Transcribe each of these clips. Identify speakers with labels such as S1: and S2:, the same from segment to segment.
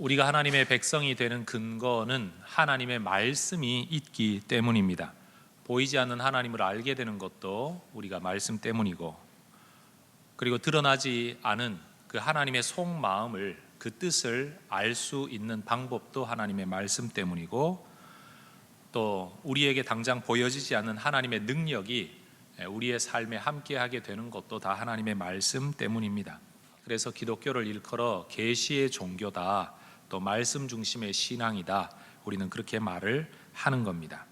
S1: 우리가 하나님의 백성이 되는 근거는 하나님의 말씀이 있기 때문입니다. 보이지 않는 하나님을 알게 되는 것도 우리가 말씀 때문이고, 그리고 드러나지 않은 그 하나님의 속마음을, 그 뜻을 알 수 있는 방법도 하나님의 말씀 때문이고, 또 우리에게 당장 보여지지 않는 하나님의 능력이 우리의 삶에 함께하게 되는 것도 다 하나님의 말씀 때문입니다. 그래서 기독교를 일컬어 계시의 종교다, 또 말씀 중심의 신앙이다, 우리는 그렇게 말을 하는 겁니다.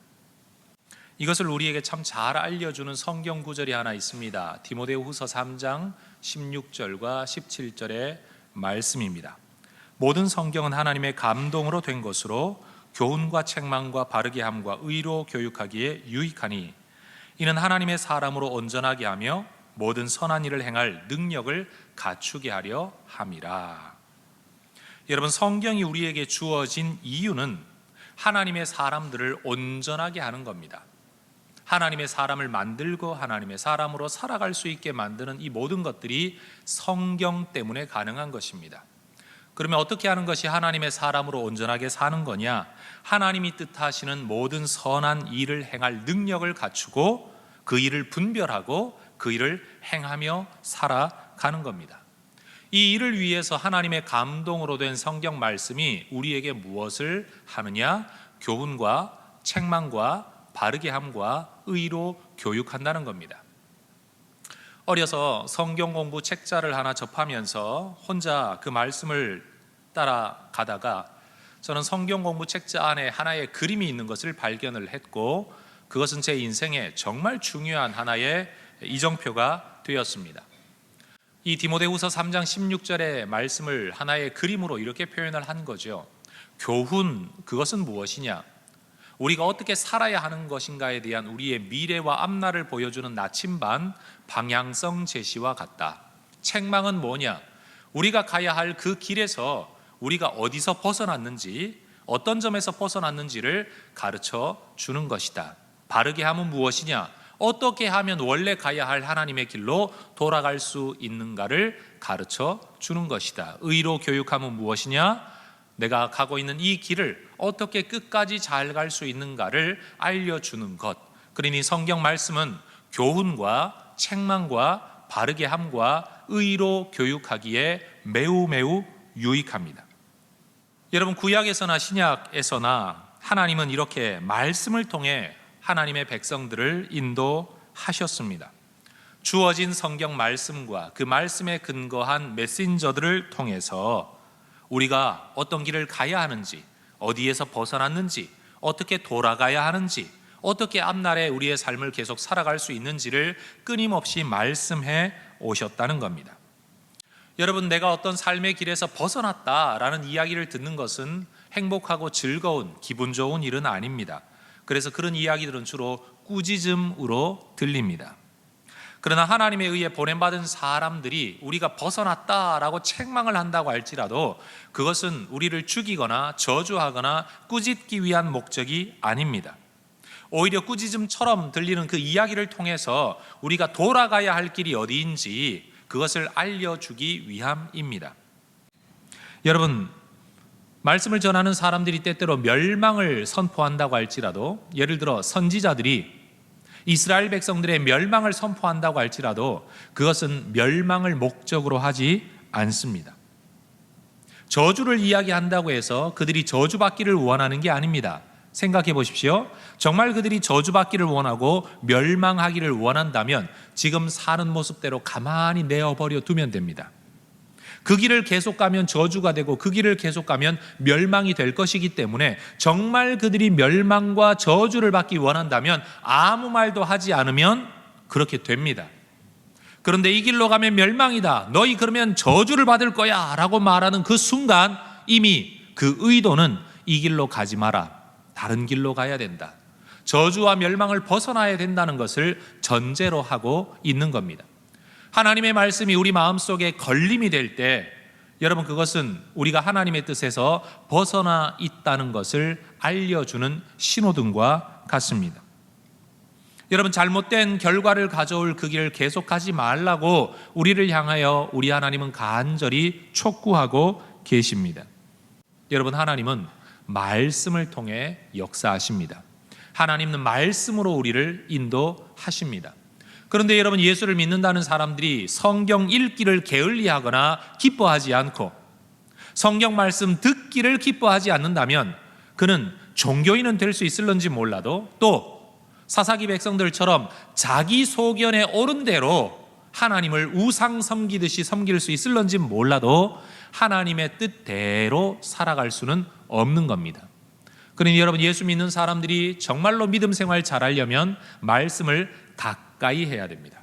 S1: 이것을 우리에게 참 잘 알려주는 성경 구절이 하나 있습니다. 디모데후서 3장 16절과 17절의 말씀입니다. 모든 성경은 하나님의 감동으로 된 것으로 교훈과 책망과 바르게 함과 의로 교육하기에 유익하니 이는 하나님의 사람으로 온전하게 하며 모든 선한 일을 행할 능력을 갖추게 하려 함이라. 여러분, 성경이 우리에게 주어진 이유는 하나님의 사람들을 온전하게 하는 겁니다. 하나님의 사람을 만들고 하나님의 사람으로 살아갈 수 있게 만드는 이 모든 것들이 성경 때문에 가능한 것입니다. 그러면 어떻게 하는 것이 하나님의 사람으로 온전하게 사는 거냐? 하나님이 뜻하시는 모든 선한 일을 행할 능력을 갖추고 그 일을 분별하고 그 일을 행하며 살아가는 겁니다. 이 일을 위해서 하나님의 감동으로 된 성경 말씀이 우리에게 무엇을 하느냐? 교훈과 책망과 바르게 함과 의로 교육한다는 겁니다. 어려서 성경 공부 책자를 하나 접하면서 혼자 그 말씀을 따라가다가 저는 성경 공부 책자 안에 하나의 그림이 있는 것을 발견을 했고, 그것은 제 인생에 정말 중요한 하나의 이정표가 되었습니다. 이 디모데후서 3장 16절의 말씀을 하나의 그림으로 이렇게 표현을 한 거죠. 교훈, 그것은 무엇이냐? 우리가 어떻게 살아야 하는 것인가에 대한 우리의 미래와 앞날을 보여주는 나침반, 방향성 제시와 같다. 책망은 뭐냐? 우리가 가야 할 그 길에서 우리가 어디서 벗어났는지, 어떤 점에서 벗어났는지를 가르쳐 주는 것이다. 바르게 함은 무엇이냐? 어떻게 하면 원래 가야 할 하나님의 길로 돌아갈 수 있는가를 가르쳐 주는 것이다. 의로 교육함은 무엇이냐? 내가 가고 있는 이 길을 어떻게 끝까지 잘 갈 수 있는가를 알려주는 것. 그러니 성경 말씀은 교훈과 책망과 바르게 함과 의로 교육하기에 매우 유익합니다. 여러분, 구약에서나 신약에서나 하나님은 이렇게 말씀을 통해 하나님의 백성들을 인도하셨습니다. 주어진 성경 말씀과 그 말씀에 근거한 메신저들을 통해서 우리가 어떤 길을 가야 하는지, 어디에서 벗어났는지, 어떻게 돌아가야 하는지, 어떻게 앞날에 우리의 삶을 계속 살아갈 수 있는지를 끊임없이 말씀해 오셨다는 겁니다. 여러분, 내가 어떤 삶의 길에서 벗어났다라는 이야기를 듣는 것은 행복하고 즐거운, 기분 좋은 일은 아닙니다. 그래서 그런 이야기들은 주로 꾸짖음으로 들립니다. 그러나 하나님에 의해 보냄받은 사람들이 우리가 벗어났다라고 책망을 한다고 할지라도 그것은 우리를 죽이거나 저주하거나 꾸짖기 위한 목적이 아닙니다. 오히려 꾸짖음처럼 들리는 그 이야기를 통해서 우리가 돌아가야 할 길이 어디인지 그것을 알려주기 위함입니다. 여러분, 말씀을 전하는 사람들이 때때로 멸망을 선포한다고 할지라도, 예를 들어 선지자들이 이스라엘 백성들의 멸망을 선포한다고 할지라도 그것은 멸망을 목적으로 하지 않습니다. 저주를 이야기한다고 해서 그들이 저주받기를 원하는 게 아닙니다. 생각해 보십시오. 정말 그들이 저주받기를 원하고 멸망하기를 원한다면 지금 사는 모습대로 가만히 내어버려 두면 됩니다. 그 길을 계속 가면 저주가 되고 그 길을 계속 가면 멸망이 될 것이기 때문에 정말 그들이 멸망과 저주를 받기 원한다면 아무 말도 하지 않으면 그렇게 됩니다. 그런데 이 길로 가면 멸망이다, 너희 그러면 저주를 받을 거야 라고 말하는 그 순간 이미 그 의도는 이 길로 가지 마라, 다른 길로 가야 된다, 저주와 멸망을 벗어나야 된다는 것을 전제로 하고 있는 겁니다. 하나님의 말씀이 우리 마음속에 걸림이 될 때 여러분, 그것은 우리가 하나님의 뜻에서 벗어나 있다는 것을 알려주는 신호등과 같습니다. 여러분, 잘못된 결과를 가져올 그 길을 계속하지 말라고 우리를 향하여 우리 하나님은 간절히 촉구하고 계십니다. 여러분, 하나님은 말씀을 통해 역사하십니다. 하나님은 말씀으로 우리를 인도하십니다. 그런데 여러분, 예수를 믿는다는 사람들이 성경 읽기를 게을리하거나 기뻐하지 않고 성경 말씀 듣기를 기뻐하지 않는다면 그는 종교인은 될 수 있을런지 몰라도, 또 사사기 백성들처럼 자기 소견에 옳은 대로 하나님을 우상 섬기듯이 섬길 수 있을런지 몰라도 하나님의 뜻대로 살아갈 수는 없는 겁니다. 그러니 여러분, 예수 믿는 사람들이 정말로 믿음 생활 잘하려면 말씀을 가까이 해야 됩니다.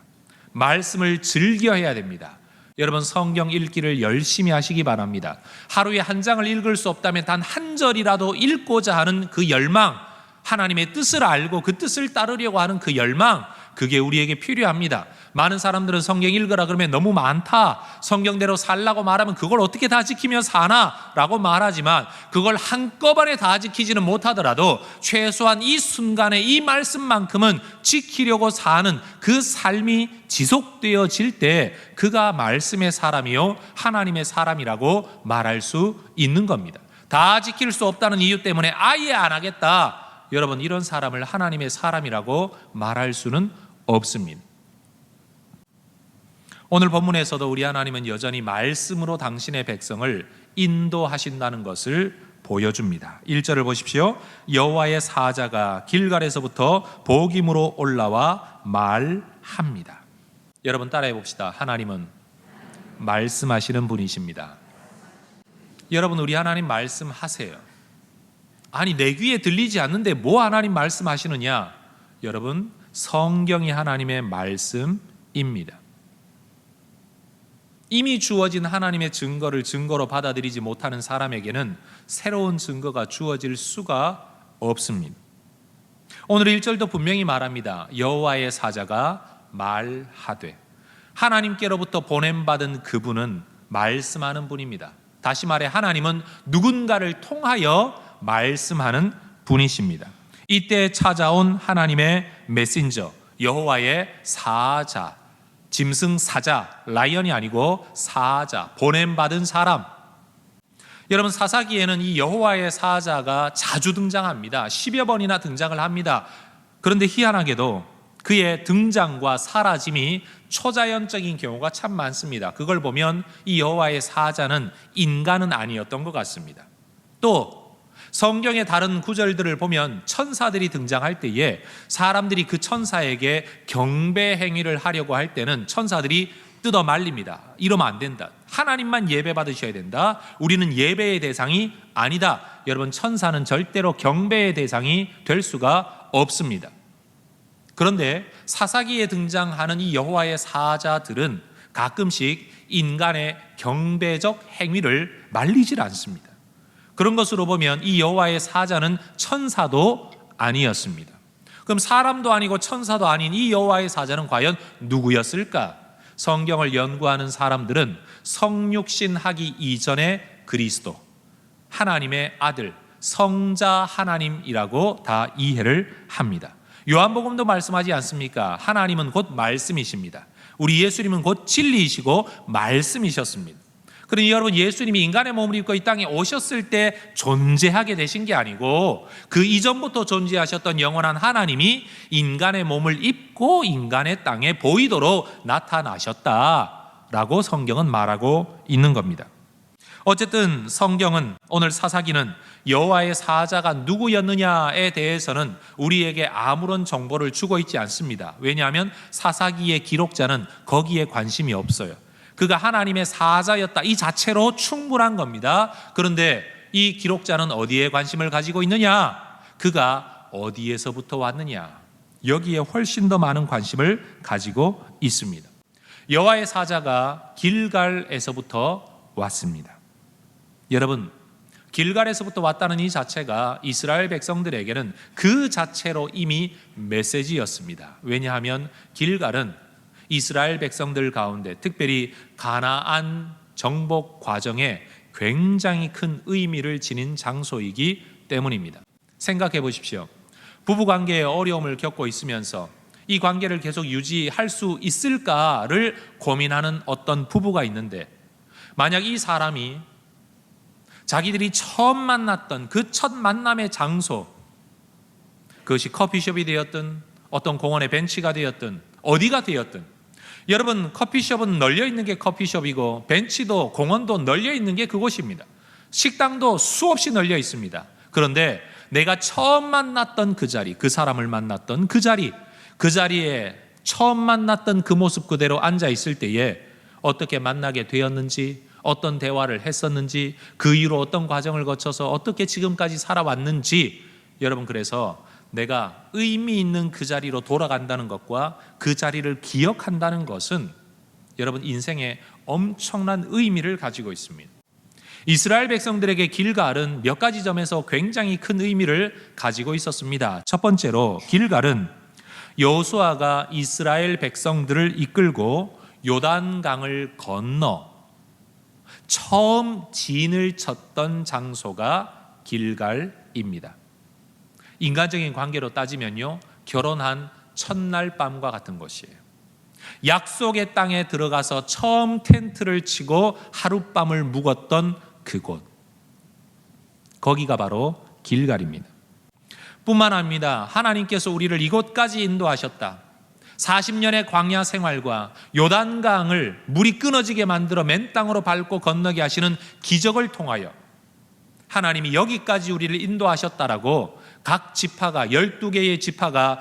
S1: 말씀을 즐겨해야 됩니다. 여러분, 성경 읽기를 열심히 하시기 바랍니다. 하루에 한 장을 읽을 수 없다면 단 한 절이라도 읽고자 하는 그 열망, 하나님의 뜻을 알고 그 뜻을 따르려고 하는 그 열망, 그게 우리에게 필요합니다. 많은 사람들은 성경 읽으라 그러면 너무 많다, 성경대로 살라고 말하면 그걸 어떻게 다 지키며 사나? 라고 말하지만 그걸 한꺼번에 다 지키지는 못하더라도 최소한 이 순간에 이 말씀만큼은 지키려고 사는 그 삶이 지속되어질 때 그가 말씀의 사람이요 하나님의 사람이라고 말할 수 있는 겁니다. 다 지킬 수 없다는 이유 때문에 아예 안 하겠다, 여러분, 이런 사람을 하나님의 사람이라고 말할 수는 없습니다. 오늘 본문에서도 우리 하나님은 여전히 말씀으로 당신의 백성을 인도하신다는 것을 보여줍니다. 1절을 보십시오. 여호와의 사자가 길갈에서부터 복임으로 올라와 말합니다. 여러분, 따라해 봅시다. 하나님은 말씀하시는 분이십니다. 여러분, 우리 하나님 말씀하세요. 아니, 내 귀에 들리지 않는데 뭐 하나님 말씀하시느냐? 여러분, 성경이 하나님의 말씀입니다. 이미 주어진 하나님의 증거를 증거로 받아들이지 못하는 사람에게는 새로운 증거가 주어질 수가 없습니다. 오늘 1절도 분명히 말합니다. 여호와의 사자가 말하되, 하나님께로부터 보냄받은 그분은 말씀하는 분입니다. 다시 말해, 하나님은 누군가를 통하여 말씀하는 분이십니다. 이때 찾아온 하나님의 메신저, 여호와의 사자, 짐승 사자, 라이언이 아니고 사자, 보냄받은 사람. 여러분, 사사기에는 이 여호와의 사자가 자주 등장합니다. 10여 번이나 등장을 합니다. 그런데 희한하게도 그의 등장과 사라짐이 초자연적인 경우가 참 많습니다. 그걸 보면 이 여호와의 사자는 인간은 아니었던 것 같습니다. 또 성경의 다른 구절들을 보면 천사들이 등장할 때에 사람들이 그 천사에게 경배 행위를 하려고 할 때는 천사들이 뜯어 말립니다. 이러면 안 된다. 하나님만 예배 받으셔야 된다. 우리는 예배의 대상이 아니다. 여러분, 천사는 절대로 경배의 대상이 될 수가 없습니다. 그런데 사사기에 등장하는 이 여호와의 사자들은 가끔씩 인간의 경배적 행위를 말리질 않습니다. 그런 것으로 보면 이 여호와의 사자는 천사도 아니었습니다. 그럼 사람도 아니고 천사도 아닌 이 여호와의 사자는 과연 누구였을까? 성경을 연구하는 사람들은 성육신하기 이전의 그리스도, 하나님의 아들, 성자 하나님이라고 다 이해를 합니다. 요한복음도 말씀하지 않습니까? 하나님은 곧 말씀이십니다. 우리 예수님은 곧 진리이시고 말씀이셨습니다. 그러니 여러분, 예수님이 인간의 몸을 입고 이 땅에 오셨을 때 존재하게 되신 게 아니고 그 이전부터 존재하셨던 영원한 하나님이 인간의 몸을 입고 인간의 땅에 보이도록 나타나셨다라고 성경은 말하고 있는 겁니다. 어쨌든 성경은, 오늘 사사기는 여호와의 사자가 누구였느냐에 대해서는 우리에게 아무런 정보를 주고 있지 않습니다. 왜냐하면 사사기의 기록자는 거기에 관심이 없어요. 그가 하나님의 사자였다, 이 자체로 충분한 겁니다. 그런데 이 기록자는 어디에 관심을 가지고 있느냐? 그가 어디에서부터 왔느냐? 여기에 훨씬 더 많은 관심을 가지고 있습니다. 여호와의 사자가 길갈에서부터 왔습니다. 여러분, 길갈에서부터 왔다는 이 자체가 이스라엘 백성들에게는 그 자체로 이미 메시지였습니다. 왜냐하면 길갈은 이스라엘 백성들 가운데 특별히 가나안 정복 과정에 굉장히 큰 의미를 지닌 장소이기 때문입니다. 생각해 보십시오. 부부관계에 어려움을 겪고 있으면서 이 관계를 계속 유지할 수 있을까를 고민하는 어떤 부부가 있는데, 만약 이 사람이 자기들이 처음 만났던 그 첫 만남의 장소, 그것이 커피숍이 되었든 어떤 공원의 벤치가 되었든 어디가 되었든, 여러분, 커피숍은 널려 있는 게 커피숍이고 벤치도 공원도 널려 있는 게 그곳입니다. 식당도 수없이 널려 있습니다. 그런데 내가 처음 만났던 그 자리, 그 사람을 만났던 그 자리, 그 자리에 처음 만났던 그 모습 그대로 앉아 있을 때에 어떻게 만나게 되었는지, 어떤 대화를 했었는지, 그 이후로 어떤 과정을 거쳐서 어떻게 지금까지 살아왔는지, 여러분, 그래서 내가 의미 있는 그 자리로 돌아간다는 것과 그 자리를 기억한다는 것은 여러분 인생에 엄청난 의미를 가지고 있습니다. 이스라엘 백성들에게 길갈은 몇 가지 점에서 굉장히 큰 의미를 가지고 있었습니다. 첫 번째로 길갈은 여호수아가 이스라엘 백성들을 이끌고 요단강을 건너 처음 진을 쳤던 장소가 길갈입니다. 인간적인 관계로 따지면요, 결혼한 첫날 밤과 같은 것이에요. 약속의 땅에 들어가서 처음 텐트를 치고 하룻밤을 묵었던 그곳, 거기가 바로 길갈입니다. 뿐만 아닙니다. 하나님께서 우리를 이곳까지 인도하셨다. 40년의 광야 생활과 요단강을 물이 끊어지게 만들어 맨 땅으로 밟고 건너게 하시는 기적을 통하여 하나님이 여기까지 우리를 인도하셨다라고 각 지파가, 12개의 지파가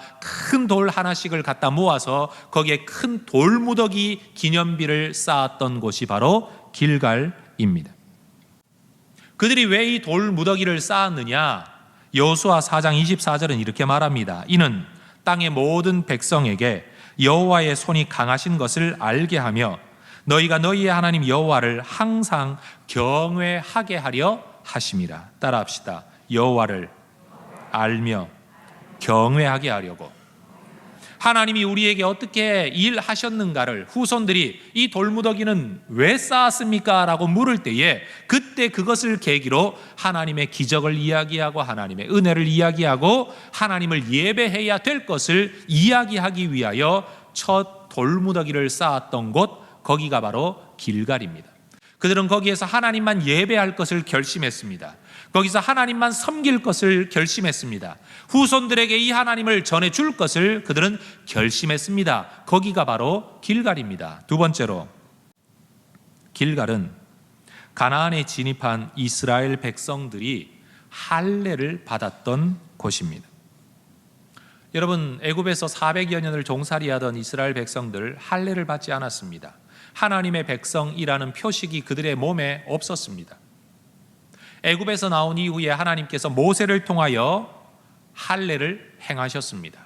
S1: 큰 돌 하나씩을 갖다 모아서 거기에 큰 돌무더기 기념비를 쌓았던 곳이 바로 길갈입니다. 그들이 왜 이 돌무더기를 쌓았느냐? 여호수아 4장 24절은 이렇게 말합니다. 이는 땅의 모든 백성에게 여호와의 손이 강하신 것을 알게 하며 너희가 너희의 하나님 여호와를 항상 경외하게 하려 하심이라. 따라합시다. 여호와를 알며 경외하게 하려고. 하나님이 우리에게 어떻게 일하셨는가를 후손들이 이 돌무더기는 왜 쌓았습니까? 라고 물을 때에 그때 그것을 계기로 하나님의 기적을 이야기하고 하나님의 은혜를 이야기하고 하나님을 예배해야 될 것을 이야기하기 위하여 첫 돌무더기를 쌓았던 곳, 거기가 바로 길갈입니다. 그들은 거기에서 하나님만 예배할 것을 결심했습니다. 거기서 하나님만 섬길 것을 결심했습니다. 후손들에게 이 하나님을 전해줄 것을 그들은 결심했습니다. 거기가 바로 길갈입니다. 두 번째로, 길갈은 가나안에 진입한 이스라엘 백성들이 할례를 받았던 곳입니다. 여러분, 애굽에서 400여 년을 종살이하던 이스라엘 백성들 할례를 받지 않았습니다. 하나님의 백성이라는 표식이 그들의 몸에 없었습니다. 애굽에서 나온 이후에 하나님께서 모세를 통하여 할례를 행하셨습니다.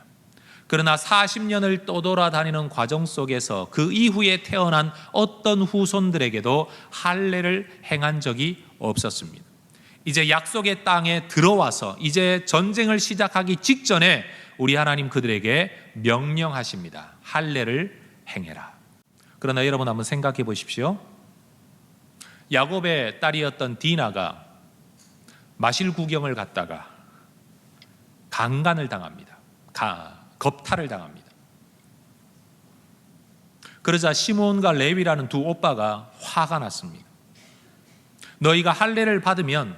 S1: 그러나 40년을 떠돌아다니는 과정 속에서 그 이후에 태어난 어떤 후손들에게도 할례를 행한 적이 없었습니다. 이제 약속의 땅에 들어와서 이제 전쟁을 시작하기 직전에 우리 하나님 그들에게 명령하십니다. 할례를 행해라. 그러나 여러분 한번 생각해 보십시오. 야곱의 딸이었던 디나가 마실 구경을 갔다가 강간을 당합니다. 겁탈을 당합니다. 그러자 시므온과 레위라는 두 오빠가 화가 났습니다. 너희가 할례를 받으면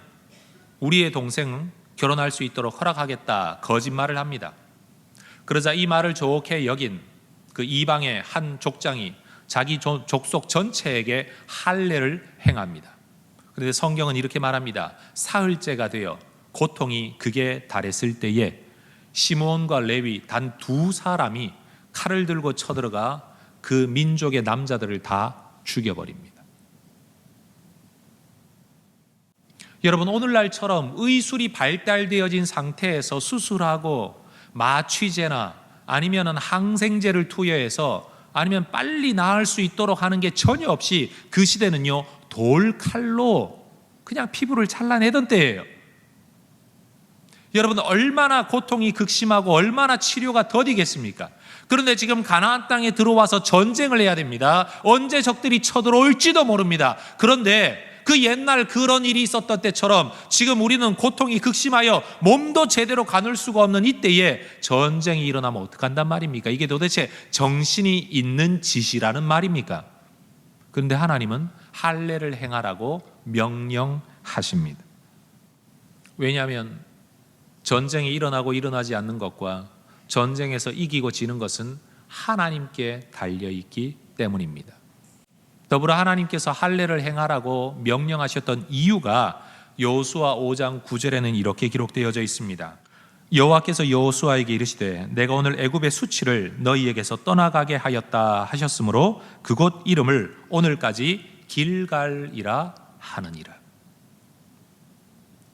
S1: 우리의 동생은 결혼할 수 있도록 허락하겠다 거짓말을 합니다. 그러자 이 말을 좋게 여긴 그 이방의 한 족장이 자기 족속 전체에게 할례를 행합니다. 그런데 성경은 이렇게 말합니다. 사흘째가 되어 고통이 극에 달했을 때에 시므온과 레위 단 두 사람이 칼을 들고 쳐들어가 그 민족의 남자들을 다 죽여버립니다. 여러분, 오늘날처럼 의술이 발달되어진 상태에서 수술하고 마취제나 아니면 항생제를 투여해서 아니면 빨리 나을 수 있도록 하는 게 전혀 없이 그 시대는요, 돌칼로 그냥 피부를 잘라내던 때예요. 여러분, 얼마나 고통이 극심하고 얼마나 치료가 더디겠습니까? 그런데 지금 가나안 땅에 들어와서 전쟁을 해야 됩니다. 언제 적들이 쳐들어올지도 모릅니다. 그런데 그 옛날 그런 일이 있었던 때처럼 지금 우리는 고통이 극심하여 몸도 제대로 가눌 수가 없는 이때에 전쟁이 일어나면 어떡한단 말입니까? 이게 도대체 정신이 있는 짓이라는 말입니까? 그런데 하나님은 할례를 행하라고 명령하십니다. 하십니다. 왜냐하면 전쟁이 일어나고 일어나지 않는 것과 전쟁에서 이기고 지는 것은 하나님께 달려있기 때문입니다. 더불어 하나님께서 할례를 행하라고 명령하셨던 이유가 여호수아 5장 9절에는 이렇게 기록되어져 있습니다. 여호와께서 여호수아에게 이르시되 내가 오늘 애굽의 수치를 너희에게서 떠나가게 하였다 하셨으므로 그곳 이름을 오늘까지 길갈이라 하느니라.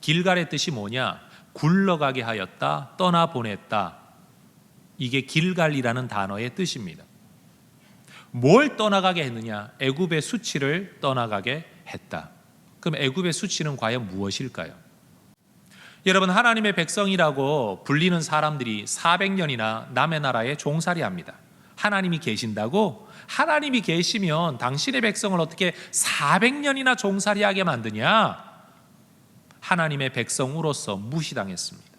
S1: 길갈의 뜻이 뭐냐? 굴러가게 하였다, 떠나보냈다. 이게 길갈이라는 단어의 뜻입니다. 뭘 떠나가게 했느냐? 애굽의 수치를 떠나가게 했다. 그럼 애굽의 수치는 과연 무엇일까요? 여러분, 하나님의 백성이라고 불리는 사람들이 400년이나 남의 나라에 종살이합니다. 하나님이 계신다고? 하나님이 계시면 당신의 백성을 어떻게 400년이나 종살이하게 만드냐? 하나님의 백성으로서 무시당했습니다.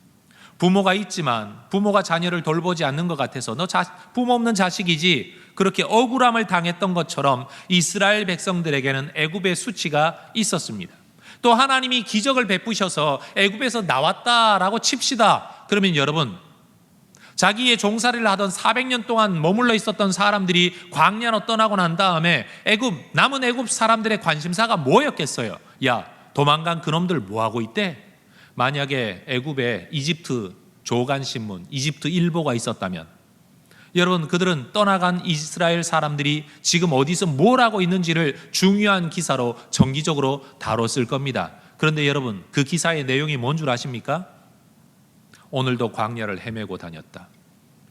S1: 부모가 있지만 부모가 자녀를 돌보지 않는 것 같아서 너 부모 없는 자식이지, 그렇게 억울함을 당했던 것처럼 이스라엘 백성들에게는 애굽의 수치가 있었습니다. 또 하나님이 기적을 베푸셔서 애굽에서 나왔다라고 칩시다. 그러면 여러분, 자기의 종살이를 하던 400년 동안 머물러 있었던 사람들이 광야로 떠나고 난 다음에 남은 애굽 사람들의 관심사가 뭐였겠어요? 야, 도망간 그놈들 뭐하고 있대? 만약에 애굽에 이집트 조간신문, 이집트 일보가 있었다면, 여러분, 그들은 떠나간 이스라엘 사람들이 지금 어디서 뭘 하고 있는지를 중요한 기사로 정기적으로 다뤘을 겁니다. 그런데 여러분, 그 기사의 내용이 뭔 줄 아십니까? 오늘도 광야를 헤매고 다녔다.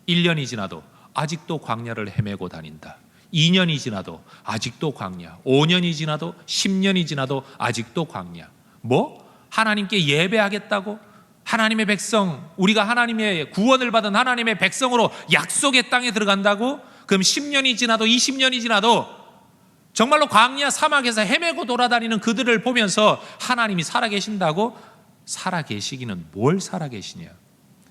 S1: 1년이 지나도 아직도 광야를 헤매고 다닌다. 2년이 지나도 아직도 광야. 5년이 지나도 10년이 지나도 아직도 광야. 뭐? 하나님께 예배하겠다고? 하나님의 백성, 우리가 하나님의 구원을 받은 하나님의 백성으로 약속의 땅에 들어간다고? 그럼 10년이 지나도 20년이 지나도 정말로 광야 사막에서 헤매고 돌아다니는 그들을 보면서 하나님이 살아계신다고? 살아계시기는 뭘 살아계시냐?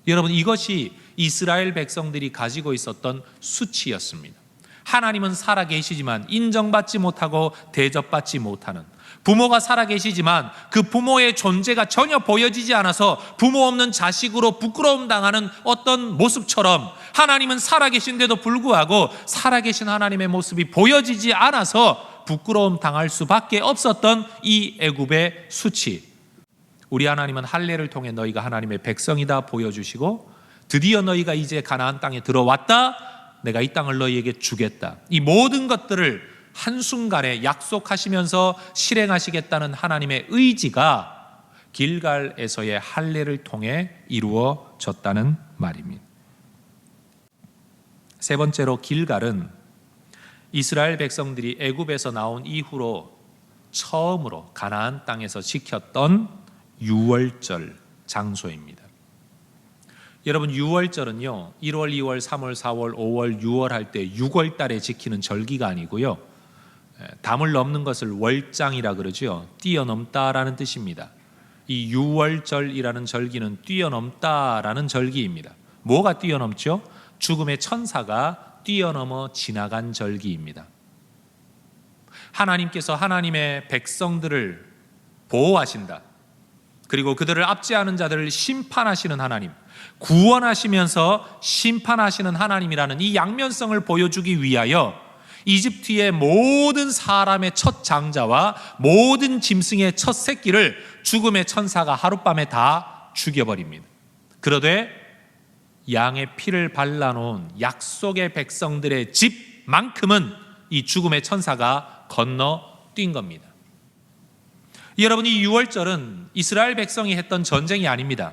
S1: 여러분, 이것이 이스라엘 백성들이 가지고 있었던 수치였습니다. 하나님은 살아계시지만 인정받지 못하고 대접받지 못하는, 부모가 살아계시지만 그 부모의 존재가 전혀 보여지지 않아서 부모 없는 자식으로 부끄러움 당하는 어떤 모습처럼, 하나님은 살아계신데도 불구하고 살아계신 하나님의 모습이 보여지지 않아서 부끄러움 당할 수밖에 없었던 이 애굽의 수치. 우리 하나님은 할례를 통해 너희가 하나님의 백성이다 보여주시고, 드디어 너희가 이제 가나안 땅에 들어왔다, 내가 이 땅을 너희에게 주겠다, 이 모든 것들을 한순간에 약속하시면서 실행하시겠다는 하나님의 의지가 길갈에서의 할례를 통해 이루어졌다는 말입니다. 세 번째로, 길갈은 이스라엘 백성들이 애굽에서 나온 이후로 처음으로 가나안 땅에서 지켰던 유월절 장소입니다. 여러분, 유월절은요, 1월, 2월, 3월, 4월, 5월, 6월 할 때 6월 달에 지키는 절기가 아니고요, 담을 넘는 것을 월장이라 그러죠. 뛰어넘다라는 뜻입니다. 이 유월절이라는 절기는 뛰어넘다라는 절기입니다. 뭐가 뛰어넘죠? 죽음의 천사가 뛰어넘어 지나간 절기입니다. 하나님께서 하나님의 백성들을 보호하신다, 그리고 그들을 압제하는 자들을 심판하시는 하나님, 구원하시면서 심판하시는 하나님이라는 이 양면성을 보여주기 위하여 이집트의 모든 사람의 첫 장자와 모든 짐승의 첫 새끼를 죽음의 천사가 하룻밤에 다 죽여버립니다. 그러되 양의 피를 발라놓은 약속의 백성들의 집만큼은 이 죽음의 천사가 건너뛴 겁니다. 여러분, 이 유월절은 이스라엘 백성이 했던 전쟁이 아닙니다.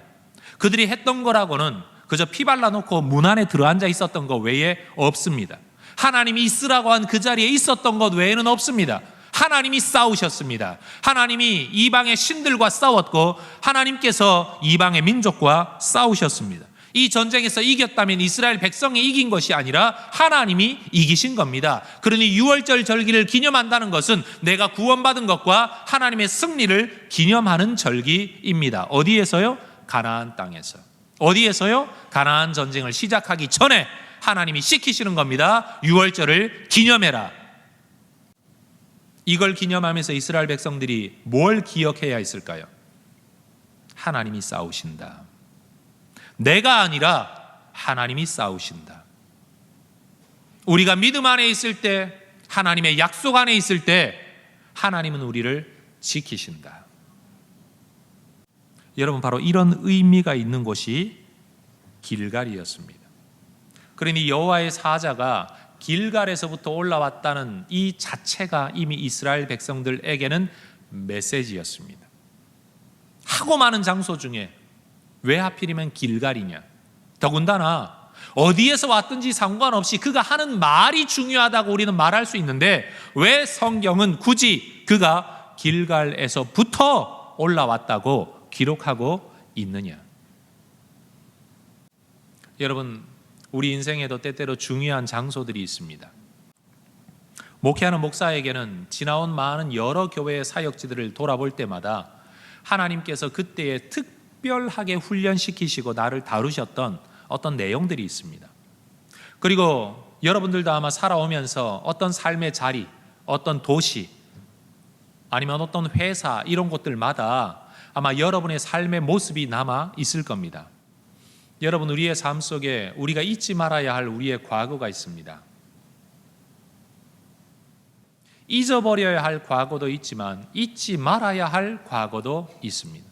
S1: 그들이 했던 거라고는 그저 피 발라놓고 문 안에 들어앉아 있었던 것 외에 없습니다. 하나님이 있으라고 한 그 자리에 있었던 것 외에는 없습니다. 하나님이 싸우셨습니다. 하나님이 이방의 신들과 싸웠고 하나님께서 이방의 민족과 싸우셨습니다. 이 전쟁에서 이겼다면 이스라엘 백성이 이긴 것이 아니라 하나님이 이기신 겁니다. 그러니 유월절 절기를 기념한다는 것은 내가 구원받은 것과 하나님의 승리를 기념하는 절기입니다. 어디에서요? 가나안 땅에서. 어디에서요? 가나안 전쟁을 시작하기 전에 하나님이 시키시는 겁니다. 유월절을 기념해라. 이걸 기념하면서 이스라엘 백성들이 뭘 기억해야 했을까요? 하나님이 싸우신다. 내가 아니라 하나님이 싸우신다. 우리가 믿음 안에 있을 때, 하나님의 약속 안에 있을 때 하나님은 우리를 지키신다. 여러분, 바로 이런 의미가 있는 곳이 길갈이었습니다. 그러니 여호와의 사자가 길갈에서부터 올라왔다는 이 자체가 이미 이스라엘 백성들에게는 메시지였습니다. 하고 많은 장소 중에 왜 하필이면 길갈이냐? 더군다나 어디에서 왔든지 상관없이 그가 하는 말이 중요하다고 우리는 말할 수 있는데 왜 성경은 굳이 그가 길갈에서부터 올라왔다고 기록하고 있느냐? 여러분, 우리 인생에도 때때로 중요한 장소들이 있습니다. 목회하는 목사에게는 지나온 많은 여러 교회의 사역지들을 돌아볼 때마다 하나님께서 그때에 특별하게 훈련시키시고 나를 다루셨던 어떤 내용들이 있습니다. 그리고 여러분들도 아마 살아오면서 어떤 삶의 자리, 어떤 도시, 아니면 어떤 회사, 이런 곳들마다 아마 여러분의 삶의 모습이 남아 있을 겁니다. 여러분, 우리의 삶 속에 우리가 잊지 말아야 할 우리의 과거가 있습니다. 잊어버려야 할 과거도 있지만 잊지 말아야 할 과거도 있습니다.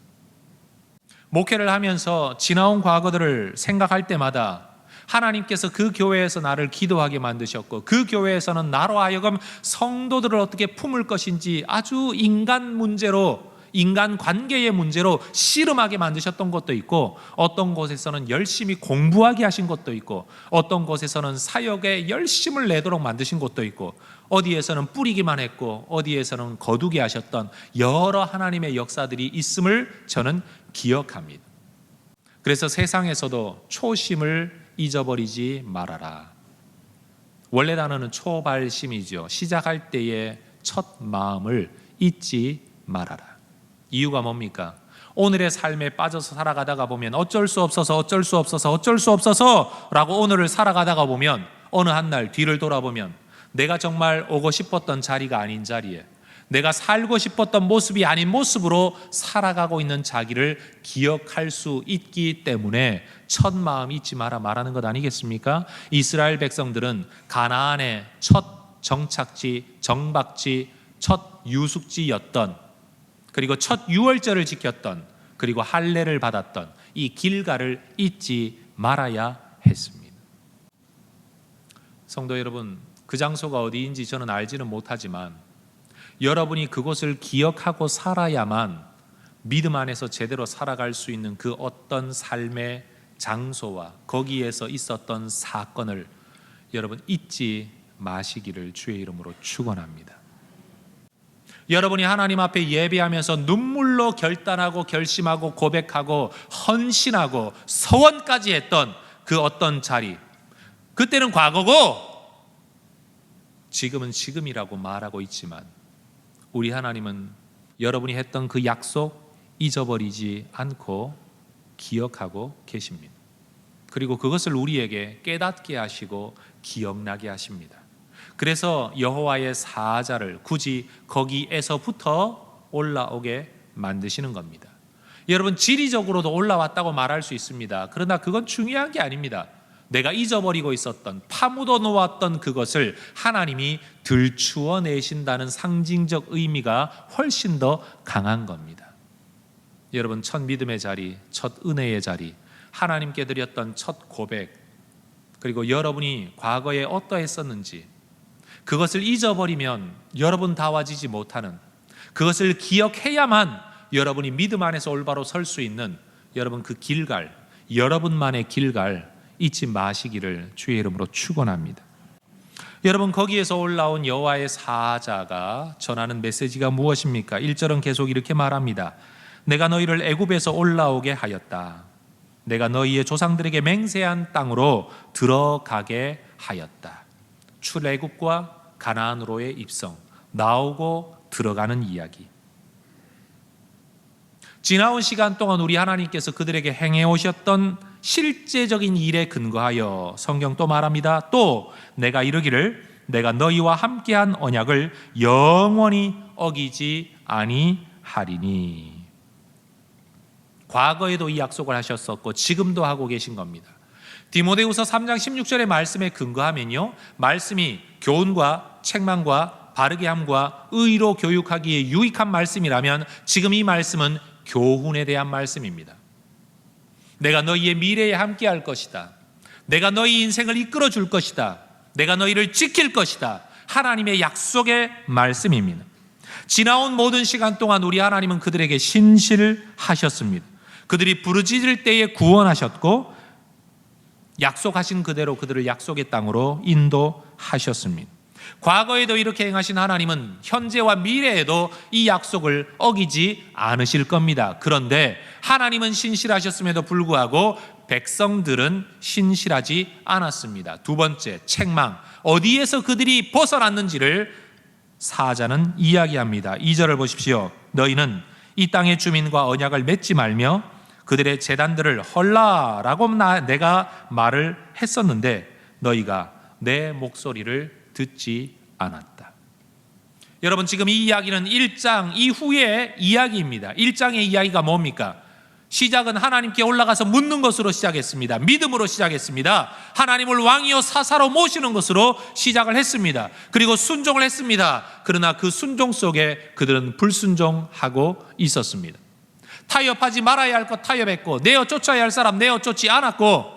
S1: 목회를 하면서 지나온 과거들을 생각할 때마다 하나님께서 그 교회에서 나를 기도하게 만드셨고 그 교회에서는 나로 하여금 성도들을 어떻게 품을 것인지 아주 인간 문제로, 인간 관계의 문제로 씨름하게 만드셨던 것도 있고, 어떤 곳에서는 열심히 공부하게 하신 것도 있고, 어떤 곳에서는 사역에 열심을 내도록 만드신 것도 있고, 어디에서는 뿌리기만 했고 어디에서는 거두게 하셨던 여러 하나님의 역사들이 있음을 저는 기억합니다. 그래서 세상에서도 초심을 잊어버리지 말아라. 원래 단어는 초발심이죠. 시작할 때의 첫 마음을 잊지 말아라. 이유가 뭡니까? 오늘의 삶에 빠져서 살아가다가 보면 어쩔 수 없어서 라고 오늘을 살아가다가 보면 어느 한날 뒤를 돌아보면 내가 정말 오고 싶었던 자리가 아닌 자리에, 내가 살고 싶었던 모습이 아닌 모습으로 살아가고 있는 자기를 기억할 수 있기 때문에 첫 마음 잊지 마라 말하는 것 아니겠습니까? 이스라엘 백성들은 가나안의 첫 정착지, 정박지, 첫 유숙지였던, 그리고 첫 유월절을 지켰던, 그리고 할례를 받았던 이 길갈을 잊지 말아야 했습니다. 성도 여러분, 그 장소가 어디인지 저는 알지는 못하지만 여러분이 그곳을 기억하고 살아야만 믿음 안에서 제대로 살아갈 수 있는 그 어떤 삶의 장소와 거기에서 있었던 사건을 여러분 잊지 마시기를 주의 이름으로 축원합니다. 여러분이 하나님 앞에 예배하면서 눈물로 결단하고 결심하고 고백하고 헌신하고 서원까지 했던 그 어떤 자리, 그때는 과거고 지금은 지금이라고 말하고 있지만 우리 하나님은 여러분이 했던 그 약속 잊어버리지 않고 기억하고 계십니다. 그리고 그것을 우리에게 깨닫게 하시고 기억나게 하십니다. 그래서 여호와의 사자를 굳이 거기에서부터 올라오게 만드시는 겁니다. 여러분, 지리적으로도 올라왔다고 말할 수 있습니다. 그러나 그건 중요한 게 아닙니다. 내가 잊어버리고 있었던, 파묻어 놓았던 그것을 하나님이 들추어 내신다는 상징적 의미가 훨씬 더 강한 겁니다. 여러분, 첫 믿음의 자리, 첫 은혜의 자리, 하나님께 드렸던 첫 고백, 그리고 여러분이 과거에 어떠했었는지 그것을 잊어버리면 여러분 다와지지 못하는, 그것을 기억해야만 여러분이 믿음 안에서 올바로 설 수 있는 여러분 그 길갈, 여러분만의 길갈 잊지 마시기를 주의 이름으로 축원합니다. 여러분, 거기에서 올라온 여호와의 사자가 전하는 메시지가 무엇입니까? 1절은 계속 이렇게 말합니다. 내가 너희를 애굽에서 올라오게 하였다. 내가 너희의 조상들에게 맹세한 땅으로 들어가게 하였다. 출애굽과 가나안으로의 입성, 나오고 들어가는 이야기. 지나온 시간 동안 우리 하나님께서 그들에게 행해 오셨던 실제적인 일에 근거하여 성경 또 말합니다. 또 내가 이르기를 내가 너희와 함께한 언약을 영원히 어기지 아니하리니. 과거에도 이 약속을 하셨었고 지금도 하고 계신 겁니다. 디모데후서 3장 16절의 말씀에 근거하면요, 말씀이 교훈과 책망과 바르게 함과 의로 교육하기에 유익한 말씀이라면 지금 이 말씀은 교훈에 대한 말씀입니다. 내가 너희의 미래에 함께 할 것이다. 내가 너희 인생을 이끌어 줄 것이다. 내가 너희를 지킬 것이다. 하나님의 약속의 말씀입니다. 지나온 모든 시간 동안 우리 하나님은 그들에게 신실하셨습니다. 그들이 부르짖을 때에 구원하셨고 약속하신 그대로 그들을 약속의 땅으로 인도하셨습니다. 과거에도 이렇게 행하신 하나님은 현재와 미래에도 이 약속을 어기지 않으실 겁니다. 그런데 하나님은 신실하셨음에도 불구하고 백성들은 신실하지 않았습니다. 두 번째, 책망. 어디에서 그들이 벗어났는지를 사자는 이야기합니다. 2절을 보십시오. 너희는 이 땅의 주민과 언약을 맺지 말며 그들의 제단들을 헐라라고 내가 말을 했었는데 너희가 내 목소리를 듣지 않았다. 여러분, 지금 이 이야기는 1장 이후의 이야기입니다. 1장의 이야기가 뭡니까? 시작은 하나님께 올라가서 묻는 것으로 시작했습니다. 믿음으로 시작했습니다. 하나님을 왕이요 사사로 모시는 것으로 시작을 했습니다. 그리고 순종을 했습니다. 그러나 그 순종 속에 그들은 불순종하고 있었습니다. 타협하지 말아야 할 것 타협했고, 내어 쫓아야 할 사람 내어 쫓지 않았고,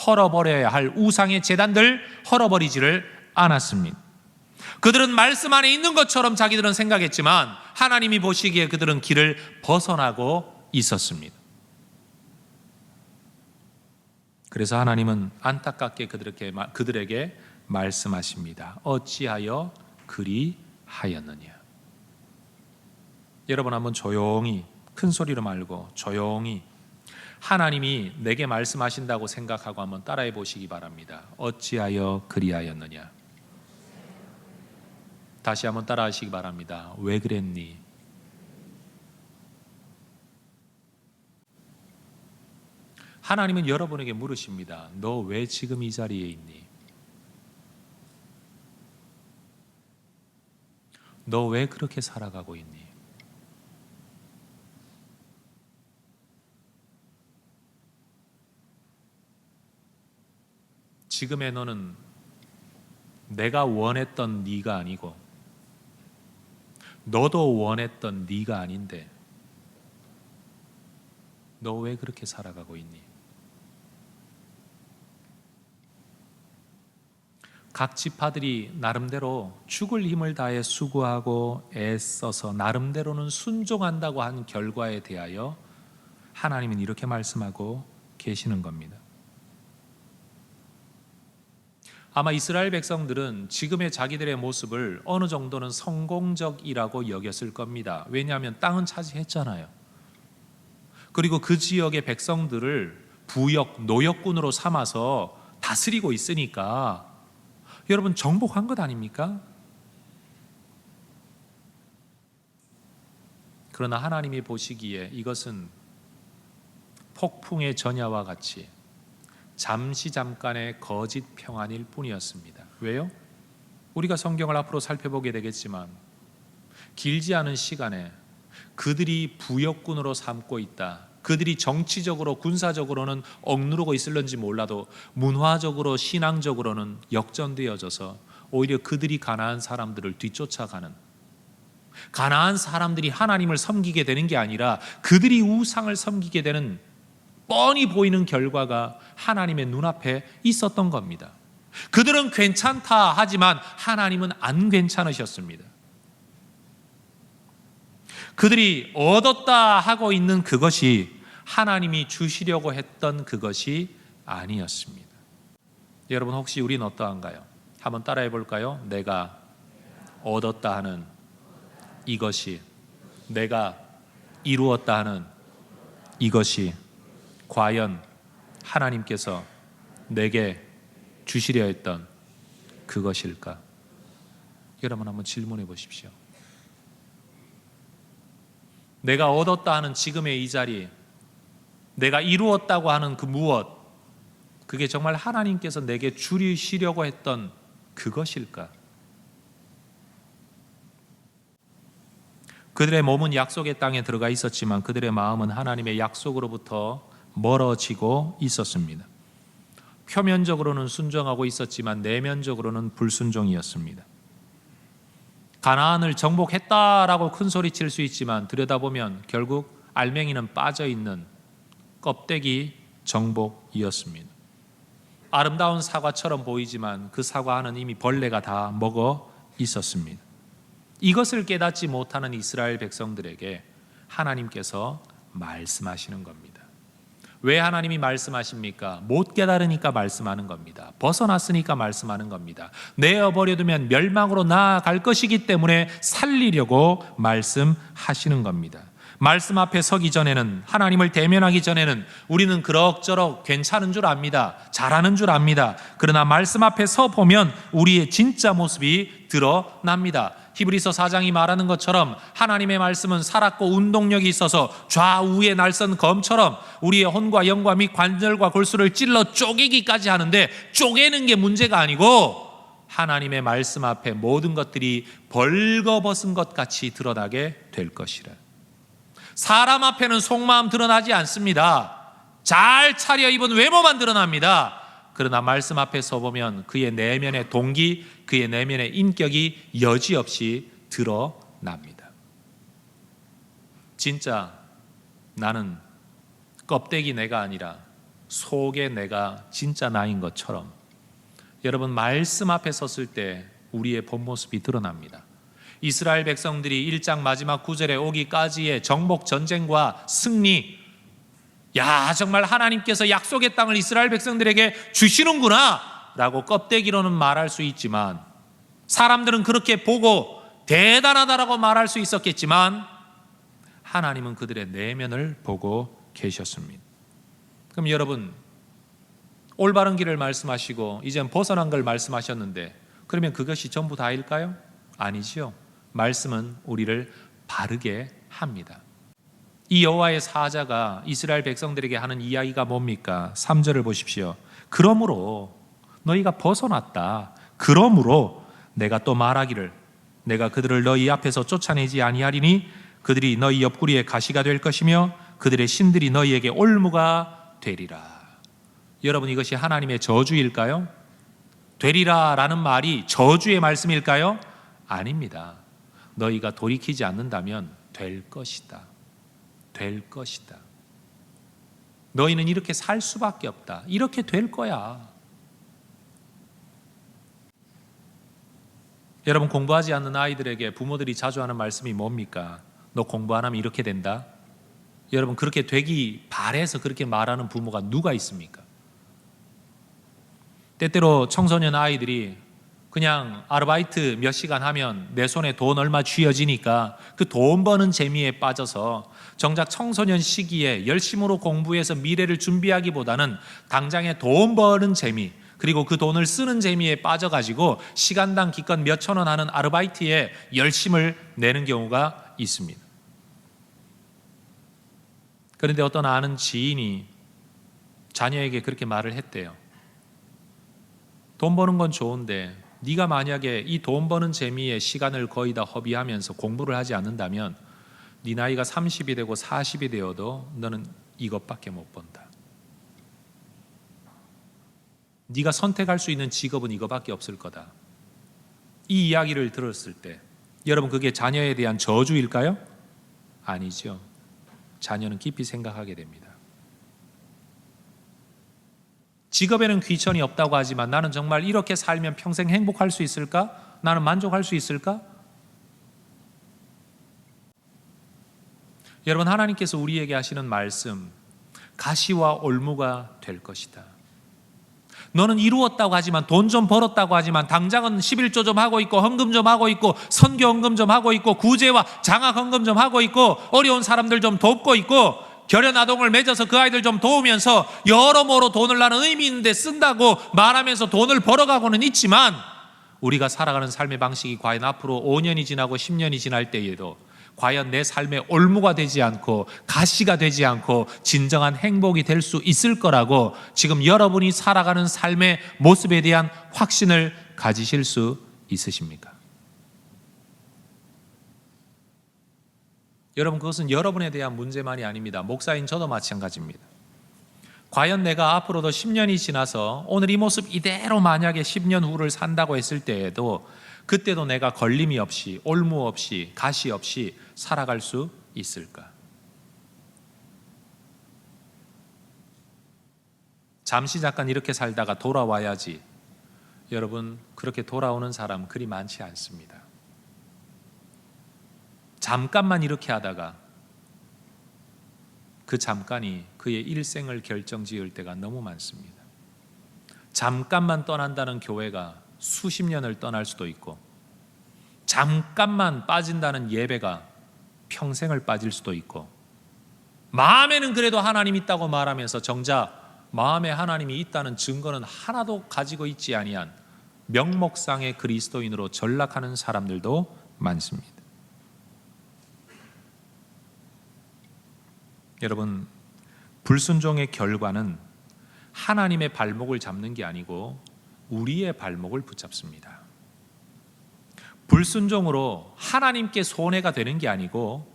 S1: 헐어버려야 할 우상의 제단들 헐어버리지를 않았습니다. 그들은 말씀 안에 있는 것처럼 자기들은 생각했지만 하나님이 보시기에 그들은 길을 벗어나고 있었습니다. 그래서 하나님은 안타깝게 그들에게 말씀하십니다. 어찌하여 그리하였느냐. 여러분, 한번 조용히 큰 소리로 말고 조용히 하나님이 내게 말씀하신다고 생각하고 한번 따라해 보시기 바랍니다. 어찌하여 그리하였느냐. 다시 한번 따라하시기 바랍니다. 왜 그랬니? 하나님은 여러분에게 물으십니다. 너 왜 지금 이 자리에 있니? 너 왜 그렇게 살아가고 있니? 지금의 너는 내가 원했던 네가 아니고 너도 원했던 네가 아닌데 너 왜 그렇게 살아가고 있니? 각 지파들이 나름대로 죽을 힘을 다해 수고하고 애써서 나름대로는 순종한다고 한 결과에 대하여 하나님은 이렇게 말씀하고 계시는 겁니다. 아마 이스라엘 백성들은 지금의 자기들의 모습을 어느 정도는 성공적이라고 여겼을 겁니다. 왜냐하면 땅은 차지했잖아요. 그리고 그 지역의 백성들을 부역, 노역군으로 삼아서 다스리고 있으니까 여러분, 정복한 것 아닙니까? 그러나 하나님이 보시기에 이것은 폭풍의 전야와 같이 잠시 잠깐의 거짓 평안일 뿐이었습니다. 왜요? 우리가 성경을 앞으로 살펴보게 되겠지만 길지 않은 시간에 그들이 부역군으로 삼고 있다. 그들이 정치적으로 군사적으로는 억누르고 있을런지 몰라도 문화적으로 신앙적으로는 역전되어져서 오히려 그들이 가나안 사람들을 뒤쫓아가는, 가나안 사람들이 하나님을 섬기게 되는 게 아니라 그들이 우상을 섬기게 되는 뻔히 보이는 결과가 하나님의 눈앞에 있었던 겁니다. 그들은 괜찮다 하지만 하나님은 안 괜찮으셨습니다. 그들이 얻었다 하고 있는 그것이 하나님이 주시려고 했던 그것이 아니었습니다. 여러분, 혹시 우리는 어떠한가요? 한번 따라해 볼까요? 내가 얻었다 하는 이것이, 내가 이루었다 하는 이것이 과연 하나님께서 내게 주시려 했던 그것일까? 여러분, 한번 질문해 보십시오. 내가 얻었다 하는 지금의 이 자리, 내가 이루었다고 하는 그 무엇, 그게 정말 하나님께서 내게 주시려고 했던 그것일까? 그들의 몸은 약속의 땅에 들어가 있었지만 그들의 마음은 하나님의 약속으로부터 멀어지고 있었습니다. 표면적으로는 순종하고 있었지만 내면적으로는 불순종이었습니다. 가나안을 정복했다라고 큰 소리 칠 수 있지만 들여다보면 결국 알맹이는 빠져있는 껍데기 정복이었습니다. 아름다운 사과처럼 보이지만 그 사과 안은 이미 벌레가 다 먹어 있었습니다. 이것을 깨닫지 못하는 이스라엘 백성들에게 하나님께서 말씀하시는 겁니다. 왜 하나님이 말씀하십니까? 못 깨달으니까 말씀하는 겁니다. 벗어났으니까 말씀하는 겁니다. 내어버려두면 멸망으로 나아갈 것이기 때문에 살리려고 말씀하시는 겁니다. 말씀 앞에 서기 전에는, 하나님을 대면하기 전에는 우리는 그럭저럭 괜찮은 줄 압니다. 잘하는 줄 압니다. 그러나 말씀 앞에 서 보면 우리의 진짜 모습이 드러납니다. 히브리서 4장이 말하는 것처럼 하나님의 말씀은 살았고 운동력이 있어서 좌우의 날선 검처럼 우리의 혼과 영과 및 관절과 골수를 찔러 쪼개기까지 하는데, 쪼개는 게 문제가 아니고 하나님의 말씀 앞에 모든 것들이 벌거벗은 것 같이 드러나게 될 것이라. 사람 앞에는 속마음 드러나지 않습니다. 잘 차려입은 외모만 드러납니다. 그러나 말씀 앞에 서보면 그의 내면의 동기, 그의 내면의 인격이 여지없이 드러납니다. 진짜 나는 껍데기 내가 아니라 속의 내가 진짜 나인 것처럼, 여러분 말씀 앞에 섰을 때 우리의 본 모습이 드러납니다. 이스라엘 백성들이 1장 마지막 9절에 오기까지의 정복 전쟁과 승리, 야 정말 하나님께서 약속의 땅을 이스라엘 백성들에게 주시는구나 라고 껍데기로는 말할 수 있지만, 사람들은 그렇게 보고 대단하다라고 말할 수 있었겠지만 하나님은 그들의 내면을 보고 계셨습니다. 그럼 여러분, 올바른 길을 말씀하시고 이젠 벗어난 걸 말씀하셨는데 그러면 그것이 전부 다일까요? 아니지요. 말씀은 우리를 바르게 합니다. 이 여호와의 사자가 이스라엘 백성들에게 하는 이야기가 뭡니까? 3절을 보십시오. 그러므로 너희가 벗어났다. 그러므로 내가 또 말하기를 내가 그들을 너희 앞에서 쫓아내지 아니하리니 그들이 너희 옆구리에 가시가 될 것이며 그들의 신들이 너희에게 올무가 되리라. 여러분, 이것이 하나님의 저주일까요? 되리라 라는 말이 저주의 말씀일까요? 아닙니다. 너희가 돌이키지 않는다면 될 것이다. 될 것이다. 너희는 이렇게 살 수밖에 없다. 이렇게 될 거야. 여러분, 공부하지 않는 아이들에게 부모들이 자주 하는 말씀이 뭡니까? 너 공부 안 하면 이렇게 된다. 여러분, 그렇게 되기 바래서 그렇게 말하는 부모가 누가 있습니까? 때때로 청소년 아이들이 그냥 아르바이트 몇 시간 하면 내 손에 돈 얼마 쥐어지니까 그 돈 버는 재미에 빠져서 정작 청소년 시기에 열심으로 공부해서 미래를 준비하기보다는 당장에 돈 버는 재미, 그리고 그 돈을 쓰는 재미에 빠져가지고 시간당 기껏 몇천 원 하는 아르바이트에 열심을 내는 경우가 있습니다. 그런데 어떤 아는 지인이 자녀에게 그렇게 말을 했대요. 돈 버는 건 좋은데 네가 만약에 이 돈 버는 재미에 시간을 거의 다 허비하면서 공부를 하지 않는다면 네 나이가 30이 되고 40이 되어도 너는 이것밖에 못 번다. 네가 선택할 수 있는 직업은 이거밖에 없을 거다. 이 이야기를 들었을 때 여러분, 그게 자녀에 대한 저주일까요? 아니죠. 자녀는 깊이 생각하게 됩니다. 직업에는 귀천이 없다고 하지만 나는 정말 이렇게 살면 평생 행복할 수 있을까? 나는 만족할 수 있을까? 여러분, 하나님께서 우리에게 하시는 말씀, 가시와 올무가 될 것이다. 너는 이루었다고 하지만, 돈 좀 벌었다고 하지만, 당장은 11조 좀 하고 있고 헌금 좀 하고 있고 선교 헌금 좀 하고 있고 구제와 장학 헌금 좀 하고 있고 어려운 사람들 좀 돕고 있고 결연 아동을 맺어서 그 아이들 좀 도우면서 여러모로 돈을 나는 의미 있는데 쓴다고 말하면서 돈을 벌어가고는 있지만, 우리가 살아가는 삶의 방식이 과연 앞으로 5년이 지나고 10년이 지날 때에도 과연 내 삶의 올무가 되지 않고 가시가 되지 않고 진정한 행복이 될 수 있을 거라고 지금 여러분이 살아가는 삶의 모습에 대한 확신을 가지실 수 있으십니까? 여러분, 그것은 여러분에 대한 문제만이 아닙니다. 목사인 저도 마찬가지입니다. 과연 내가 앞으로도 10년이 지나서 오늘 이 모습 이대로 만약에 10년 후를 산다고 했을 때에도 그때도 내가 걸림이 없이, 올무 없이, 가시 없이 살아갈 수 있을까? 잠시 잠깐 이렇게 살다가 돌아와야지. 여러분, 그렇게 돌아오는 사람 그리 많지 않습니다. 잠깐만 이렇게 하다가 그 잠깐이 그의 일생을 결정지을 때가 너무 많습니다. 잠깐만 떠난다는 교회가 수십 년을 떠날 수도 있고, 잠깐만 빠진다는 예배가 평생을 빠질 수도 있고, 마음에는 그래도 하나님 있다고 말하면서 정작 마음에 하나님이 있다는 증거는 하나도 가지고 있지 아니한 명목상의 그리스도인으로 전락하는 사람들도 많습니다. 여러분, 불순종의 결과는 하나님의 발목을 잡는 게 아니고 우리의 발목을 붙잡습니다. 불순종으로 하나님께 손해가 되는 게 아니고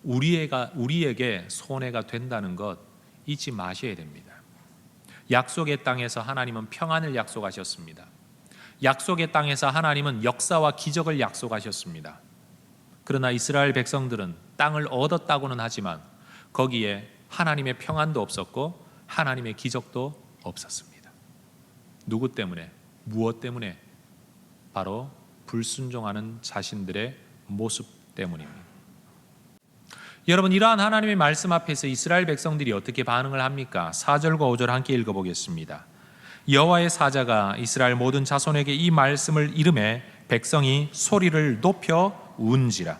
S1: 우리에게 손해가 된다는 것 잊지 마셔야 됩니다. 약속의 땅에서 하나님은 평안을 약속하셨습니다. 약속의 땅에서 하나님은 역사와 기적을 약속하셨습니다. 그러나 이스라엘 백성들은 땅을 얻었다고는 하지만 거기에 하나님의 평안도 없었고 하나님의 기적도 없었습니다. 누구 때문에? 무엇 때문에? 바로 불순종하는 자신들의 모습 때문입니다. 여러분, 이러한 하나님의 말씀 앞에서 이스라엘 백성들이 어떻게 반응을 합니까? 4절과 5절 함께 읽어보겠습니다. 여호와의 사자가 이스라엘 모든 자손에게 이 말씀을 이르매 백성이 소리를 높여 운지라.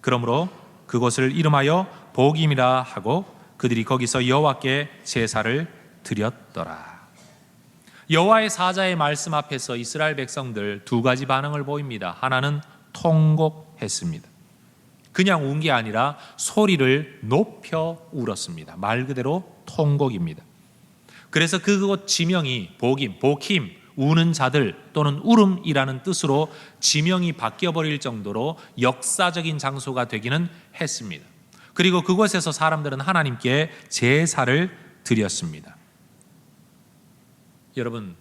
S1: 그러므로 그곳을 이름하여 복임이라 하고 그들이 거기서 여호와께 제사를 드렸더라. 여호와의 사자의 말씀 앞에서 이스라엘 백성들 두 가지 반응을 보입니다. 하나는 통곡했습니다. 그냥 운 게 아니라 소리를 높여 울었습니다. 말 그대로 통곡입니다. 그래서 그곳 지명이 복임, 우는 자들 또는 울음이라는 뜻으로 지명이 바뀌어버릴 정도로 역사적인 장소가 되기는 했습니다. 그리고 그곳에서 사람들은 하나님께 제사를 드렸습니다. 여러분,